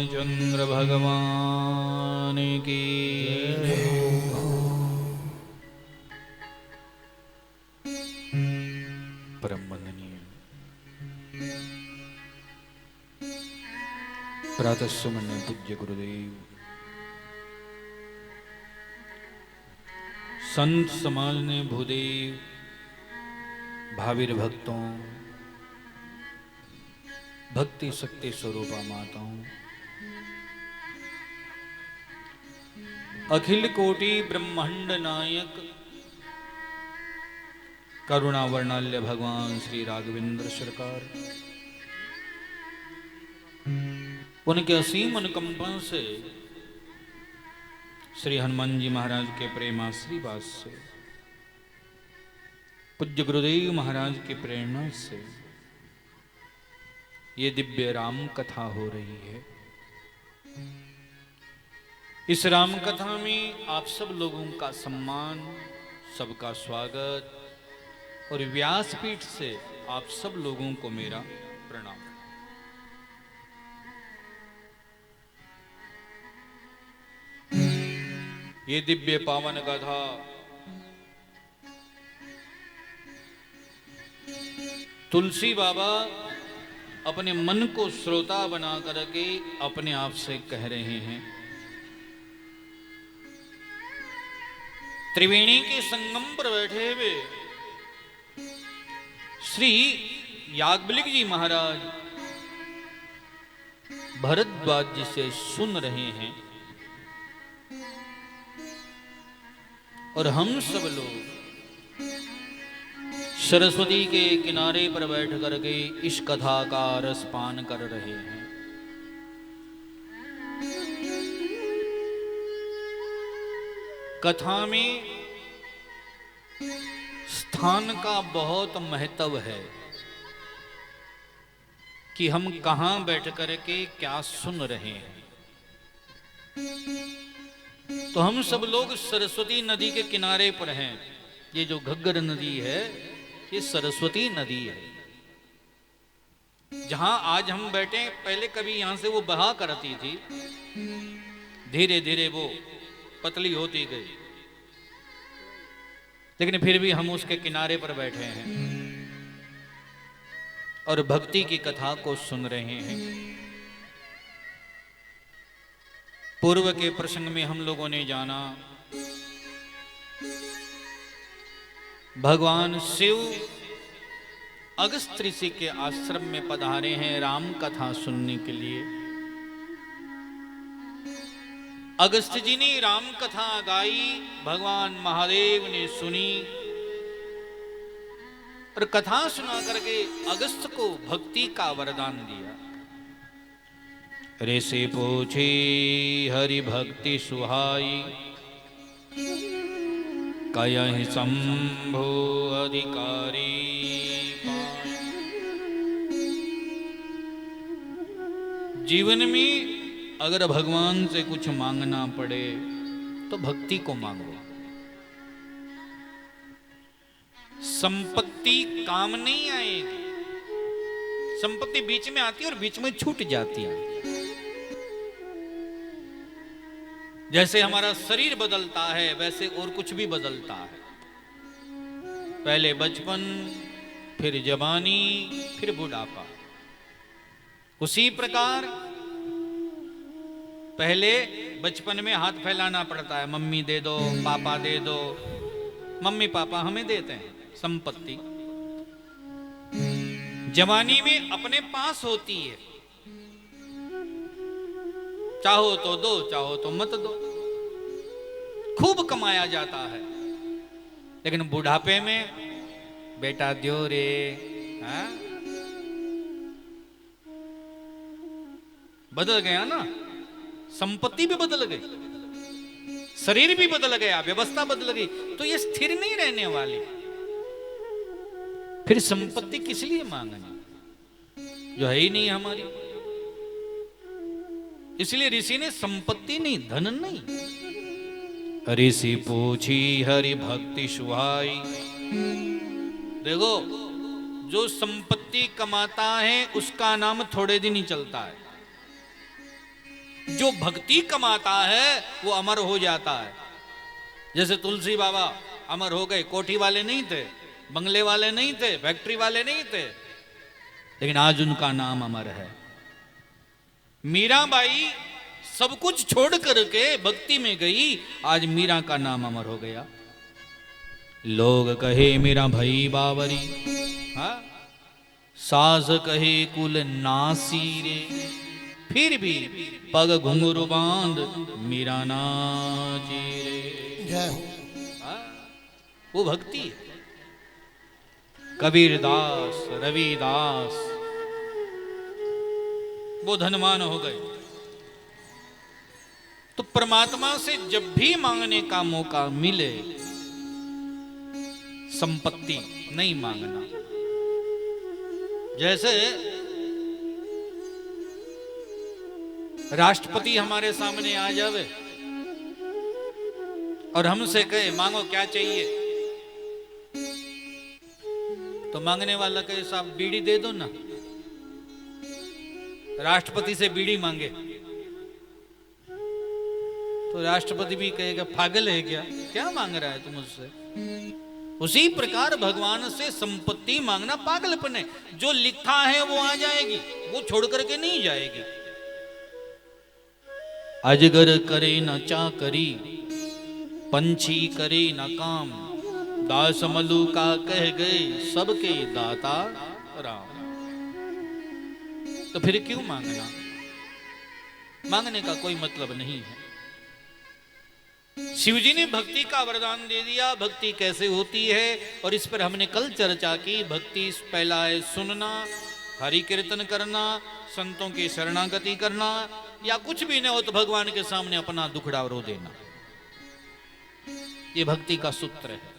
रामचंद्र भगवान की परम वंदनीय प्रातः सुमन्य पूज्य गुरुदेव, संत समाज ने भूदेव, भाविर भक्तों, भक्ति शक्ति स्वरूपा माताओं, अखिल कोटि ब्रह्मांड नायक करुणा वर्णाल्य भगवान श्री राघवेंद्र सरकार, उनके असीम अनुकंपा से श्री हनुमान जी महाराज के प्रेमाशीर्वाद से, पूज्य गुरुदेव महाराज की प्रेरणा से ये दिव्य राम कथा हो रही है। इस राम कथा में आप सब लोगों का सम्मान, सबका स्वागत और व्यासपीठ से आप सब लोगों को मेरा प्रणाम। ये दिव्य पावन कथा तुलसी बाबा अपने मन को श्रोता बना करके अपने आप से कह रहे हैं। त्रिवेणी के संगम पर बैठे हुए श्री याज्ञवल्क्य जी महाराज भरद्वाज जी से सुन रहे हैं और हम सब लोग सरस्वती के किनारे पर बैठ करके इस कथा का रस पान कर रहे हैं। कथा में स्थान का बहुत महत्व है कि हम कहां बैठ करके क्या सुन रहे हैं। तो हम सब लोग सरस्वती नदी के किनारे पर हैं। ये जो घग्गर नदी है ये सरस्वती नदी है। जहां आज हम बैठे, पहले कभी यहां से वो बहा करती थी, धीरे धीरे वो पतली होती गई, लेकिन फिर भी हम उसके किनारे पर बैठे हैं और भक्ति की कथा को सुन रहे हैं। पूर्व के प्रसंग में हम लोगों ने जाना भगवान शिव अगस्त्य ऋषि के आश्रम में पधारे हैं राम कथा सुनने के लिए। अगस्त्य जी ने राम कथा गाई, भगवान महादेव ने सुनी और कथा सुना करके अगस्त्य को भक्ति का वरदान दिया। ऋषि पूछे हरि भक्ति सुहाई, कयहि शंभो अधिकारी पाए। जीवन में अगर भगवान से कुछ मांगना पड़े तो भक्ति को मांगो। संपत्ति काम नहीं आएगी, संपत्ति बीच में आती है और बीच में छूट जाती है। जैसे हमारा शरीर बदलता है वैसे और कुछ भी बदलता है। पहले बचपन, फिर जवानी, फिर बुढ़ापा। उसी प्रकार पहले बचपन में हाथ फैलाना पड़ता है, मम्मी दे दो, पापा दे दो। मम्मी पापा हमें देते हैं संपत्ति। जवानी में अपने पास होती है, चाहो तो दो, चाहो तो मत दो, खूब कमाया जाता है। लेकिन बुढ़ापे में बेटा द्यो रे, हाँ? बदल गया ना, संपत्ति भी बदल गई, शरीर भी बदल गया, व्यवस्था बदल गई, तो ये स्थिर नहीं रहने वाली। फिर संपत्ति किस लिए मांगनी जो है ही नहीं हमारी। इसलिए ऋषि ने संपत्ति नहीं, धन नहीं। ऋषि पूछी हरि भक्ति सुहाई। देखो, जो संपत्ति कमाता है उसका नाम थोड़े दिन ही चलता है। जो भक्ति कमाता है वो अमर हो जाता है। जैसे तुलसी बाबा अमर हो गए, कोठी वाले नहीं थे, बंगले वाले नहीं थे, फैक्ट्री वाले नहीं थे, लेकिन आज उनका नाम अमर है। मीराबाई सब कुछ छोड़ करके भक्ति में गई, आज मीरा का नाम अमर हो गया। लोग कहे मेरा भई बावरी, हाँ, सास कहे कुल नासी रे, फिर भी पग घुंघरू बांध मीरा नाची रे। जय हो। हाँ, वो भक्ति है। कबीरदास, रविदास वो धनवान हो गए। तो परमात्मा से जब भी मांगने का मौका मिले, संपत्ति नहीं मांगना। जैसे राष्ट्रपति हमारे सामने आ जावे और हमसे कहे मांगो क्या चाहिए, तो मांगने वाला कहे साहब बीड़ी दे दो ना। राष्ट्रपति से बीड़ी मांगे तो राष्ट्रपति भी कहेगा पागल है क्या, क्या मांग रहा है तुम मुझसे। उसी प्रकार भगवान से संपत्ति मांगना पागलपन है। जो लिखा है वो आ जाएगी, वो छोड़ करके नहीं जाएगी। अजगर करे न चाकरी, पंछी करे न काम, दास मलूका कह गए सबके दाता राम। तो फिर क्यों मांगना, मांगने का कोई मतलब नहीं है। शिव जी ने भक्ति का वरदान दे दिया। भक्ति कैसे होती है और इस पर हमने कल चर्चा की। भक्ति पहला है सुनना, हरि कीर्तन करना, संतों की शरणागति करना, या कुछ भी न हो तो भगवान के सामने अपना दुखड़ा रो देना। ये भक्ति का सूत्र है।